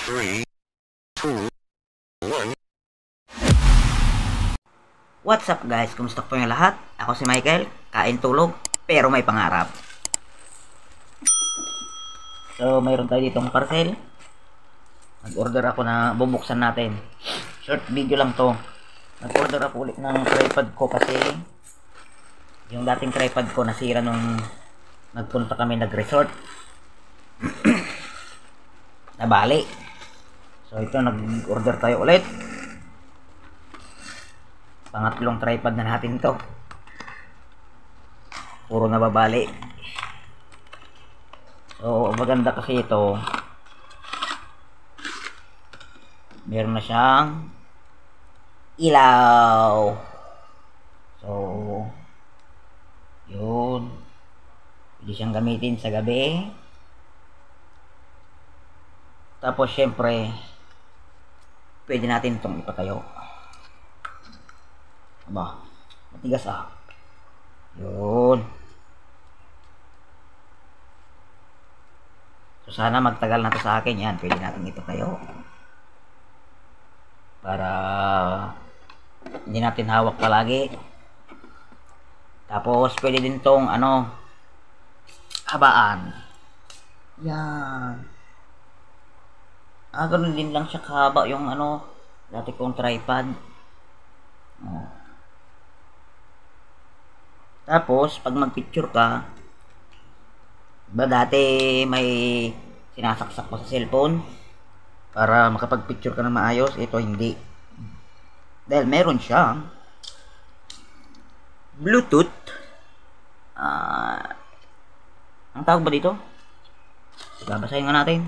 3, 2, 1. What's up guys? Kumusta po yung lahat? Ako si Michael, kain tulog, pero may pangarap. So, mayroon tayo ditong parcel. Nag-order ako na bubuksan natin. Short video lang to. Nag-order ako ulit ng tripod ko kasi yung dating tripod ko nasira nung nagpunta kami nag-resort. Nabali. So, ito nag-order tayo ulit. Pangatlong tripod na natin to. Puro nababali. So, maganda kasi ito. Meron na siyang ilaw. So, yun. Pwede siyang gamitin sa gabi. Tapos, syempre, pwede natin itong ipatayo. Aba, matigas ah. Yun. So, sana magtagal na to sa akin. Yan, pwede natin ipatayo. Para hindi natin hawak palagi. Tapos, pwede din tong, habaan. Yan. Ganun din lang siya kahaba yung, dati kong tripod. Oh. Tapos, pag magpicture ka, ba dati may sinasaksak ko sa cellphone para makapag-picture ka na maayos. Ito hindi. Dahil meron siyang Bluetooth. Ang tawag ba dito? Babasahin nga natin.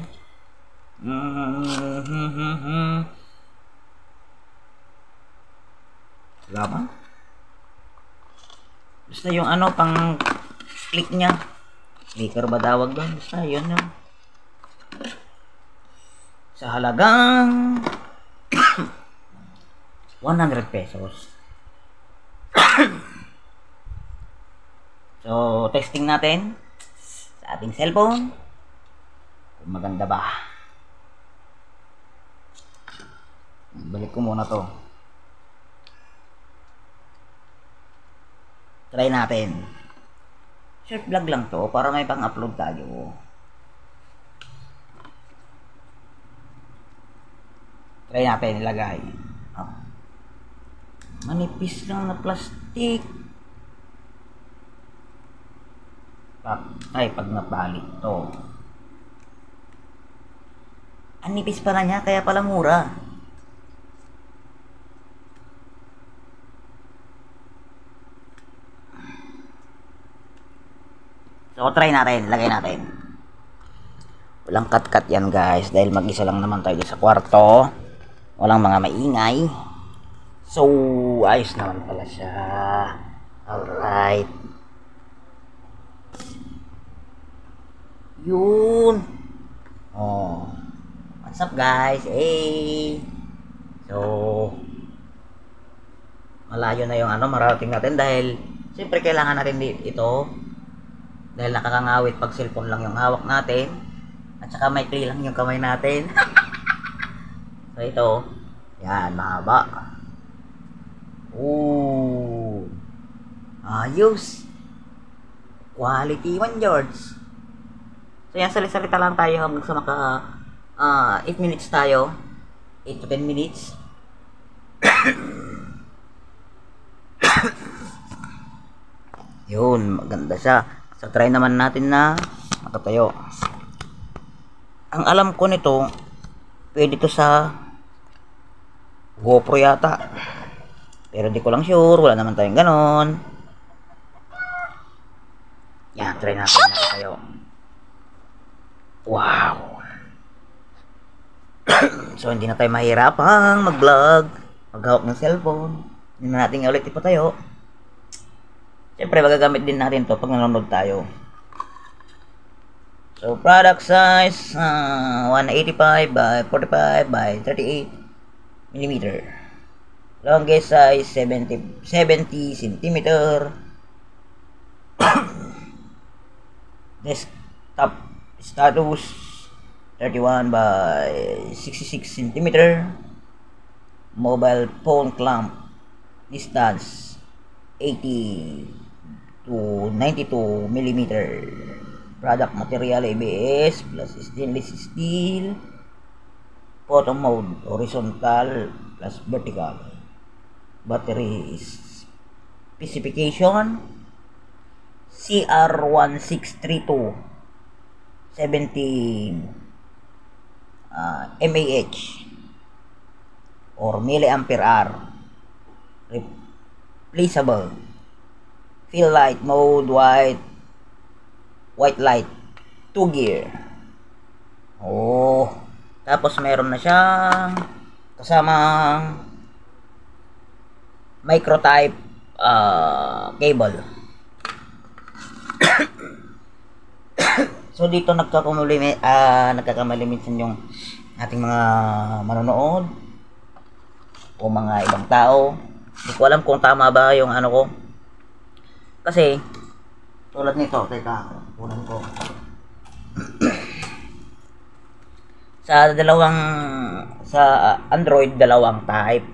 Wala ba? Basta yung pang click niya. Speaker ba tawag doon? Basta yun yun. Sa halagang 100 pesos. So, testing natin sa ating cellphone kung maganda ba. Balik ko muna to. Try natin. Short vlog lang to para may pang-upload tayo. Try natin ilagay. Manipis lang na plastic. Ay, pag napali to. Ang nipis pa na niya, kaya pala mura. So, try natin. Lagay natin. Walang cut-cut yan, guys. Dahil mag-isa lang naman tayo sa kwarto. Walang mga maingay. So, ayos naman pala siya. Alright. Yun. Oh. What's up, guys? Hey. So, malayo na yung marating natin dahil siyempre kailangan natin ito. Dahil nakakangawit pag cellphone lang yung hawak natin. At saka may lang yung kamay natin. So ito. Yan, mahaba. Ooh. Ayos. Quality man, George. So yan, salita lang tayo hanggang sa 8 minutes tayo. 8 to 10 minutes. Yun, maganda siya. So, try naman natin na makatayo. Ang alam ko nito, pwede to sa GoPro yata. Pero di ko lang sure. Wala naman tayong ganon. Yan, try natin na makatayo. Wow! So, hindi na tayo mahirapang mag-vlog. Maghawak ng cellphone. Hindi na natin ulit ipatayo. Siyempre, magagamit din natin to pag nanonood tayo. So, product size, 185 by 45 by 38 mm. Longest size, 70 cm. Desktop status, 31 by 66 centimeter. Mobile phone clamp distance 80 to 92 millimeter. Product material ABS plus stainless steel. Photo mode horizontal plus vertical. Battery specification CR1632 17 mAh or milliampere hour. Replaceable. Fill light mode white light 2 gear. Tapos meron na siyang kasamang micro type cable. So dito nagkakamali minsan yung ating mga manonood o mga ibang tao. Hindi ko alam kung tama ba yung ano ko. Kasi tulad nito, teka, kunan ko. Sa Android dalawang type.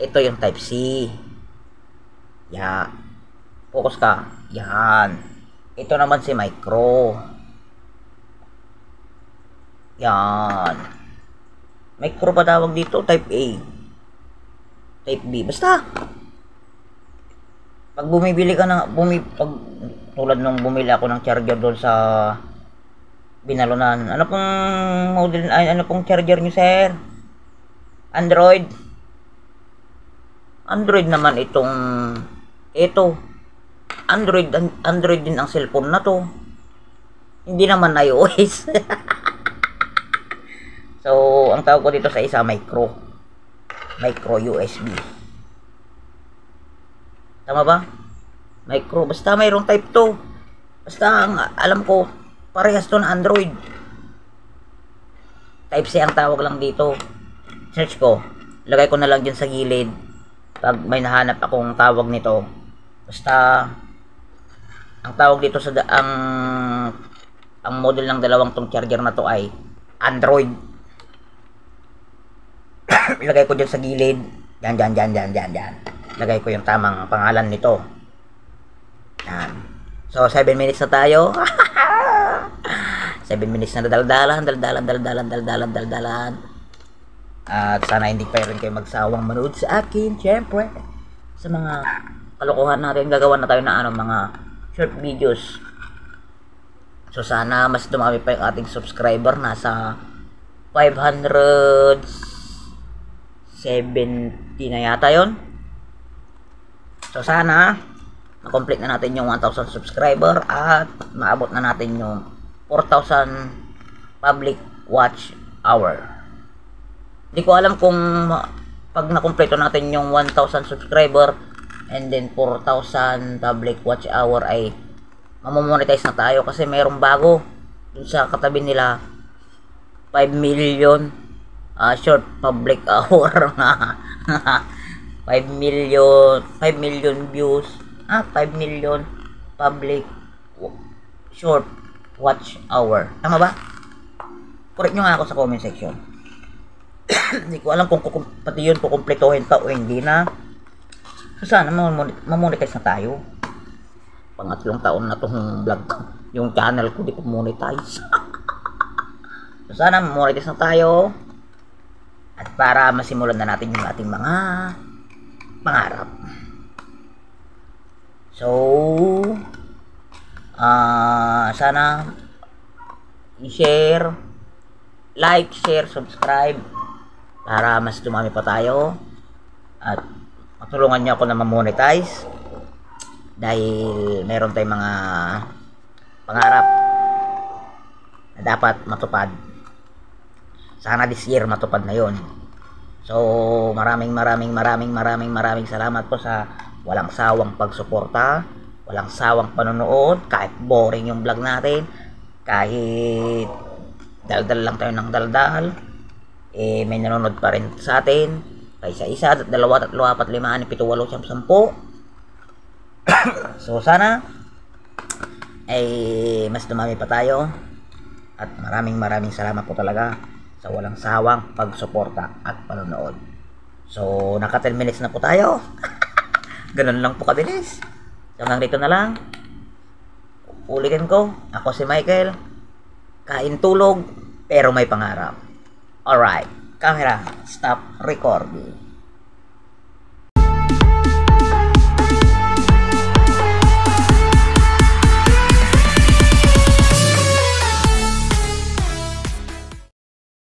Ito yung type C. Focus ka. Yan. Ito naman si micro. Yan. Micro pa tawag dito, type A. Type B. Basta. Pag bumibili ka tulad nung bumili ako ng charger doon sa Binalunan. Ano pong model, ano pong charger nyo, sir? Android. Android naman ito. Android din ang cellphone na to. Hindi naman iOS. So, ang tawag ko dito sa isa, micro USB. Tama ba? Micro. Basta mayroong type 2. Basta alam ko, parehas to na Android. Type C ang tawag lang dito. Search ko. Lagay ko na lang dyan sa gilid. Pag may nahanap akong tawag nito. Basta, ang tawag dito sa ang model ng dalawang tong charger na to ay Android. Ilagay ko dyan sa gilid. Yan. Lagay ko yung tamang pangalan nito. Yan. So, 7 minutes na tayo. 7 minutes na daldalan. At sana hindi pa rin kayo magsawang manood sa akin. Siyempre, sa mga kalokohan natin, gagawa na tayo ng mga short videos. So, sana mas dumami pa yung ating subscriber. Nasa 570 na yata yon. So, sana na-complete na natin yung 1,000 subscriber at maabot na natin yung 4,000 public watch hour. Hindi ko alam kung pag na-complete natin yung 1,000 subscriber and then 4,000 public watch hour ay mamomonetize na tayo kasi mayroong bago dun sa katabi nila 5 million short public hour. 5 million views, 5 million public short watch hour. Tama ba? Correct nyo nga ako sa comment section. Hindi ko alam kung pati yun kukumpletohin pa o hindi na. So sana mamonetize na tayo. Pangatlong taon na tong vlog ko. Yung channel ko di ko monetize. So sana mamonetize na tayo. At para masimulan na natin yung ating mga pangarap. So, sana i-share, like, share, subscribe para mas dumami pa tayo at matulungan niyo ako na ma-monetize dahil meron tayong mga pangarap na dapat matupad. Sana this year matupad na yon. So, maraming salamat po sa walang sawang pagsuporta, walang sawang panonood, kahit boring yung vlog natin, kahit daldal lang tayo ng daldal, may nanonood pa rin sa atin, kaysa isa, dalawa, tatlo, apat, lima, anim, pito, walo, siyam, sampu. So, sana ay mas dumami pa tayo At maraming salamat po talaga sa walang sawang pagsuporta at panonood. So, naka 10 minutes na po tayo. Ganun lang po kabilis. So, hanggang dito na lang. Ulitin ko, ako si Michael. Kain tulog, pero may pangarap. Alright, camera, stop recording.